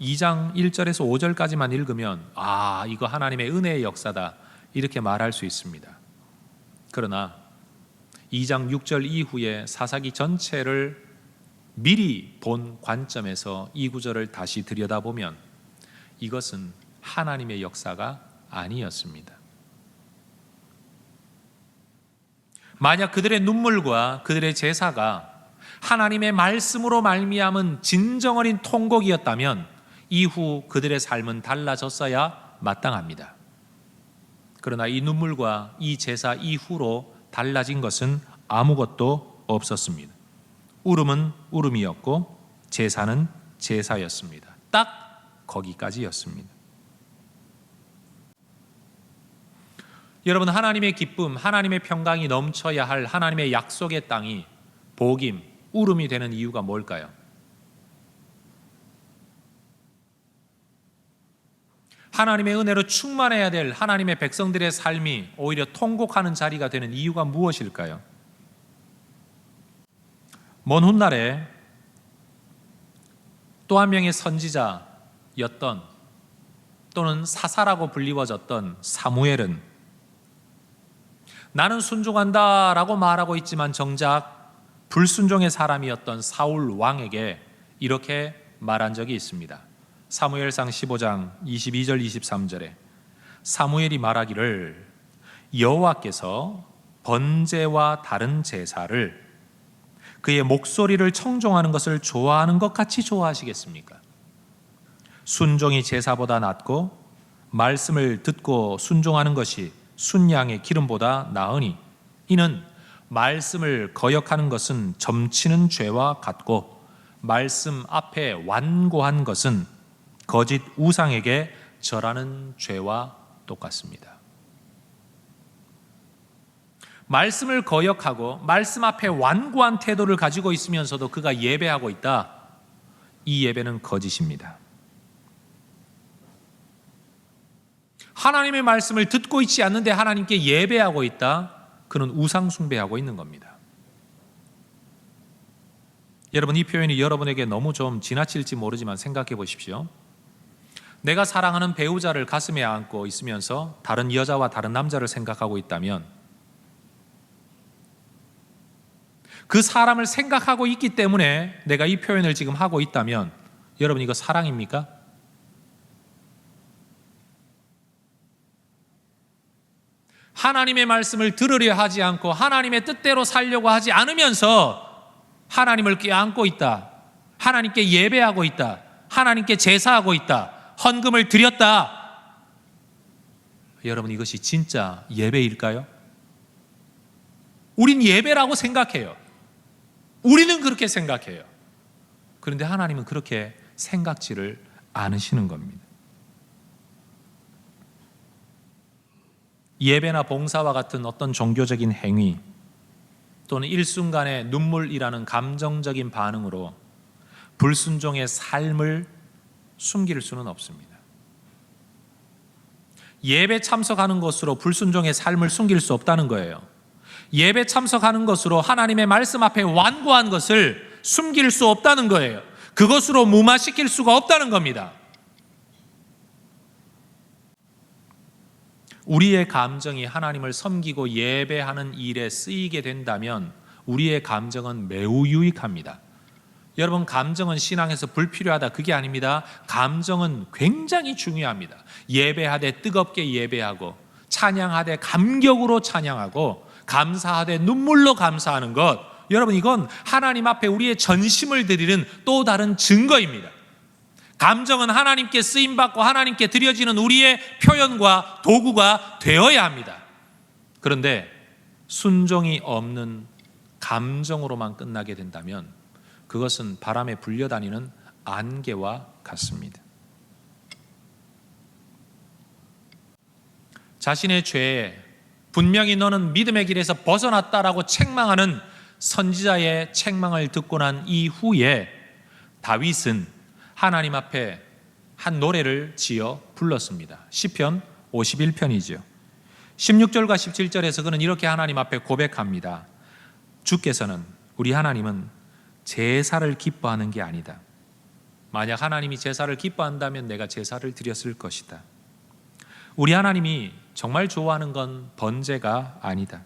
S1: 2장 1절에서 5절까지만 읽으면 이거 하나님의 은혜의 역사다 이렇게 말할 수 있습니다. 그러나 2장 6절 이후에 사사기 전체를 미리 본 관점에서 이 구절을 다시 들여다보면 이것은 하나님의 역사가 아니었습니다. 만약 그들의 눈물과 그들의 제사가 하나님의 말씀으로 말미암은 진정 어린 통곡이었다면 이후 그들의 삶은 달라졌어야 마땅합니다. 그러나 이 눈물과 이 제사 이후로 달라진 것은 아무것도 없었습니다. 울음은 울음이었고 제사는 제사였습니다. 딱 거기까지였습니다. 여러분, 하나님의 기쁨, 하나님의 평강이 넘쳐야 할 하나님의 약속의 땅이 복임, 울음이 되는 이유가 뭘까요? 하나님의 은혜로 충만해야 될 하나님의 백성들의 삶이 오히려 통곡하는 자리가 되는 이유가 무엇일까요? 먼 훗날에 또 한 명의 선지자였던 또는 사사라고 불리워졌던 사무엘은 나는 순종한다라고 말하고 있지만 정작 불순종의 사람이었던 사울 왕에게 이렇게 말한 적이 있습니다. 사무엘상 15장 22절 23절에 사무엘이 말하기를 여호와께서 번제와 다른 제사를 그의 목소리를 청종하는 것을 좋아하는 것 같이 좋아하시겠습니까? 순종이 제사보다 낫고 말씀을 듣고 순종하는 것이 순양의 기름보다 나으니 이는 말씀을 거역하는 것은 점치는 죄와 같고 말씀 앞에 완고한 것은 거짓 우상에게 절하는 죄와 똑같습니다. 말씀을 거역하고 말씀 앞에 완고한 태도를 가지고 있으면서도 그가 예배하고 있다. 이 예배는 거짓입니다. 하나님의 말씀을 듣고 있지 않는데 하나님께 예배하고 있다. 그는 우상 숭배하고 있는 겁니다. 여러분, 이 표현이 여러분에게 너무 좀 지나칠지 모르지만 생각해 보십시오. 내가 사랑하는 배우자를 가슴에 안고 있으면서 다른 여자와 다른 남자를 생각하고 있다면, 그 사람을 생각하고 있기 때문에 내가 이 표현을 지금 하고 있다면, 여러분, 이거 사랑입니까? 하나님의 말씀을 들으려 하지 않고 하나님의 뜻대로 살려고 하지 않으면서 하나님을 껴안고 있다, 하나님께 예배하고 있다, 하나님께 제사하고 있다, 헌금을 드렸다. 여러분, 이것이 진짜 예배일까요? 우린 예배라고 생각해요. 우리는 그렇게 생각해요. 그런데 하나님은 그렇게 생각지를 않으시는 겁니다. 예배나 봉사와 같은 어떤 종교적인 행위 또는 일순간의 눈물이라는 감정적인 반응으로 불순종의 삶을 숨길 수는 없습니다. 예배 참석하는 것으로 불순종의 삶을 숨길 수 없다는 거예요. 예배 참석하는 것으로 하나님의 말씀 앞에 완고한 것을 숨길 수 없다는 거예요. 그것으로 무마시킬 수가 없다는 겁니다. 우리의 감정이 하나님을 섬기고 예배하는 일에 쓰이게 된다면 우리의 감정은 매우 유익합니다. 여러분, 감정은 신앙에서 불필요하다, 그게 아닙니다. 감정은 굉장히 중요합니다. 예배하되 뜨겁게 예배하고, 찬양하되 감격으로 찬양하고, 감사하되 눈물로 감사하는 것, 여러분, 이건 하나님 앞에 우리의 전심을 드리는 또 다른 증거입니다. 감정은 하나님께 쓰임받고 하나님께 드려지는 우리의 표현과 도구가 되어야 합니다. 그런데 순종이 없는 감정으로만 끝나게 된다면 그것은 바람에 불려다니는 안개와 같습니다. 자신의 죄에 분명히 너는 믿음의 길에서 벗어났다라고 책망하는 선지자의 책망을 듣고 난 이후에 다윗은 하나님 앞에 한 노래를 지어 불렀습니다. 시편 51편이죠. 16절과 17절에서 그는 이렇게 하나님 앞에 고백합니다. 주께서는, 우리 하나님은 제사를 기뻐하는 게 아니다. 만약 하나님이 제사를 기뻐한다면 내가 제사를 드렸을 것이다. 우리 하나님이 정말 좋아하는 건 번제가 아니다.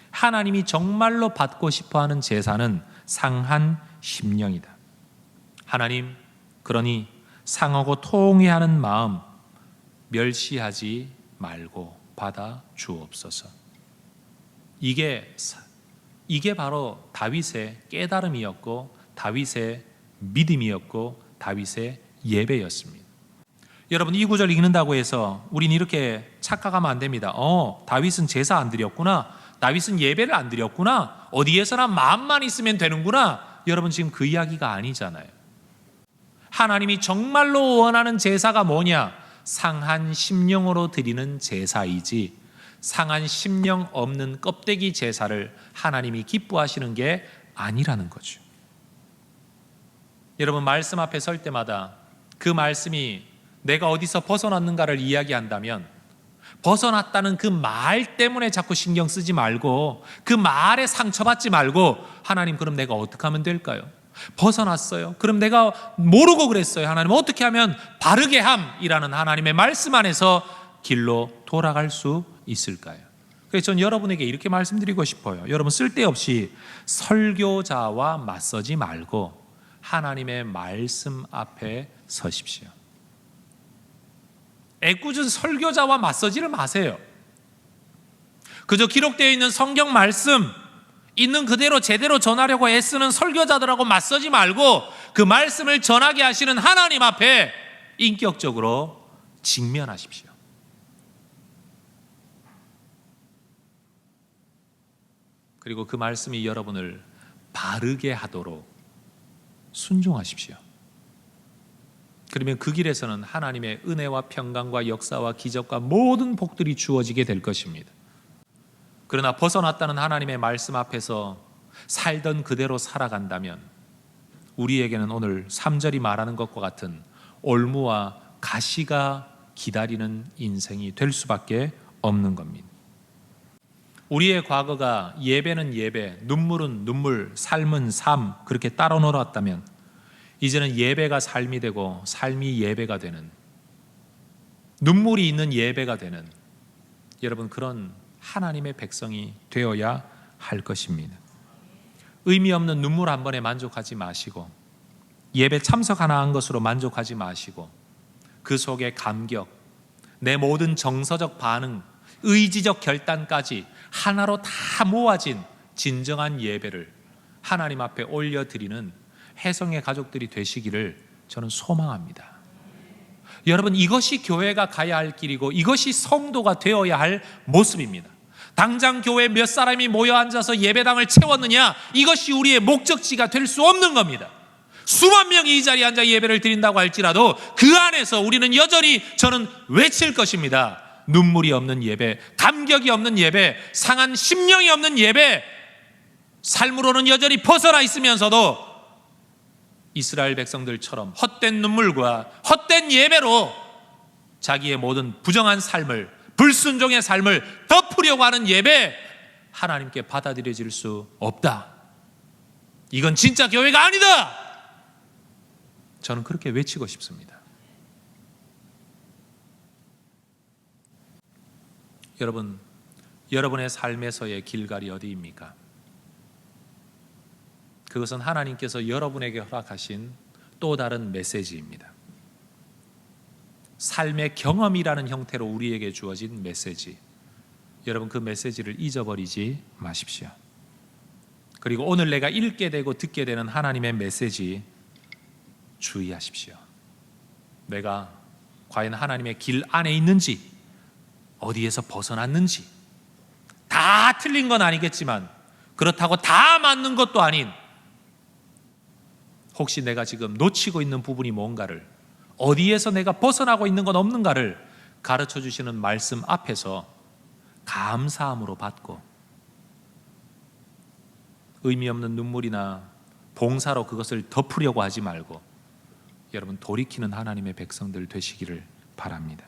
S1: 하나님이 정말로 받고 싶어하는 제사는 상한 심령이다. 하나님, 그러니 상하고 통회하는 마음 멸시하지 말고 받아 주옵소서. 이게 바로 다윗의 깨달음이었고 다윗의 믿음이었고 다윗의 예배였습니다. 여러분, 이 구절 읽는다고 해서 우린 이렇게 착각하면 안 됩니다. 다윗은 제사 안 드렸구나, 다윗은 예배를 안 드렸구나, 어디에서나 마음만 있으면 되는구나. 여러분, 지금 그 이야기가 아니잖아요. 하나님이 정말로 원하는 제사가 뭐냐? 상한 심령으로 드리는 제사이지, 상한 심령 없는 껍데기 제사를 하나님이 기뻐하시는 게 아니라는 거죠. 여러분, 말씀 앞에 설 때마다 그 말씀이 내가 어디서 벗어났는가를 이야기한다면 벗어났다는 그 말 때문에 자꾸 신경 쓰지 말고, 그 말에 상처받지 말고, 하나님, 그럼 내가 어떻게 하면 될까요? 벗어났어요. 그럼 내가 모르고 그랬어요. 하나님, 어떻게 하면 바르게 함이라는 하나님의 말씀 안에서 길로 돌아갈 수 있을까요? 그래서 전 여러분에게 이렇게 말씀드리고 싶어요. 여러분, 쓸데없이 설교자와 맞서지 말고 하나님의 말씀 앞에 서십시오. 애꿎은 설교자와 맞서지를 마세요. 그저 기록되어 있는 성경 말씀 있는 그대로 제대로 전하려고 애쓰는 설교자들하고 맞서지 말고 그 말씀을 전하게 하시는 하나님 앞에 인격적으로 직면하십시오. 그리고 그 말씀이 여러분을 바르게 하도록 순종하십시오. 그러면 그 길에서는 하나님의 은혜와 평강과 역사와 기적과 모든 복들이 주어지게 될 것입니다. 그러나 벗어났다는 하나님의 말씀 앞에서 살던 그대로 살아간다면 우리에게는 오늘 3절이 말하는 것과 같은 올무와 가시가 기다리는 인생이 될 수밖에 없는 겁니다. 우리의 과거가 예배는 예배, 눈물은 눈물, 삶은 삶 그렇게 따로 놀았다면 이제는 예배가 삶이 되고 삶이 예배가 되는, 눈물이 있는 예배가 되는 여러분 그런 하나님의 백성이 되어야 할 것입니다. 의미 없는 눈물 한 번에 만족하지 마시고 예배 참석 하나 한 것으로 만족하지 마시고 그 속에 감격, 내 모든 정서적 반응, 의지적 결단까지 하나로 다 모아진 진정한 예배를 하나님 앞에 올려드리는 혜성의 가족들이 되시기를 저는 소망합니다. 여러분, 이것이 교회가 가야 할 길이고 이것이 성도가 되어야 할 모습입니다. 당장 교회 몇 사람이 모여 앉아서 예배당을 채웠느냐, 이것이 우리의 목적지가 될 수 없는 겁니다. 수만 명이 이 자리에 앉아 예배를 드린다고 할지라도 그 안에서 우리는 여전히 저는 외칠 것입니다. 눈물이 없는 예배, 감격이 없는 예배, 상한 심령이 없는 예배, 삶으로는 여전히 벗어나 있으면서도 이스라엘 백성들처럼 헛된 눈물과 헛된 예배로 자기의 모든 부정한 삶을, 불순종의 삶을 덮으려고 하는 예배, 하나님께 받아들여질 수 없다. 이건 진짜 교회가 아니다. 저는 그렇게 외치고 싶습니다. 여러분, 여러분의 삶에서의 길갈이 어디입니까? 그것은 하나님께서 여러분에게 허락하신 또 다른 메시지입니다. 삶의 경험이라는 형태로 우리에게 주어진 메시지. 여러분, 그 메시지를 잊어버리지 마십시오. 그리고 오늘 내가 읽게 되고 듣게 되는 하나님의 메시지 주의하십시오. 내가 과연 하나님의 길 안에 있는지, 어디에서 벗어났는지, 다 틀린 건 아니겠지만 그렇다고 다 맞는 것도 아닌, 혹시 내가 지금 놓치고 있는 부분이 뭔가를, 어디에서 내가 벗어나고 있는 건 없는가를 가르쳐 주시는 말씀 앞에서 감사함으로 받고 의미 없는 눈물이나 봉사로 그것을 덮으려고 하지 말고 여러분 돌이키는 하나님의 백성들 되시기를 바랍니다.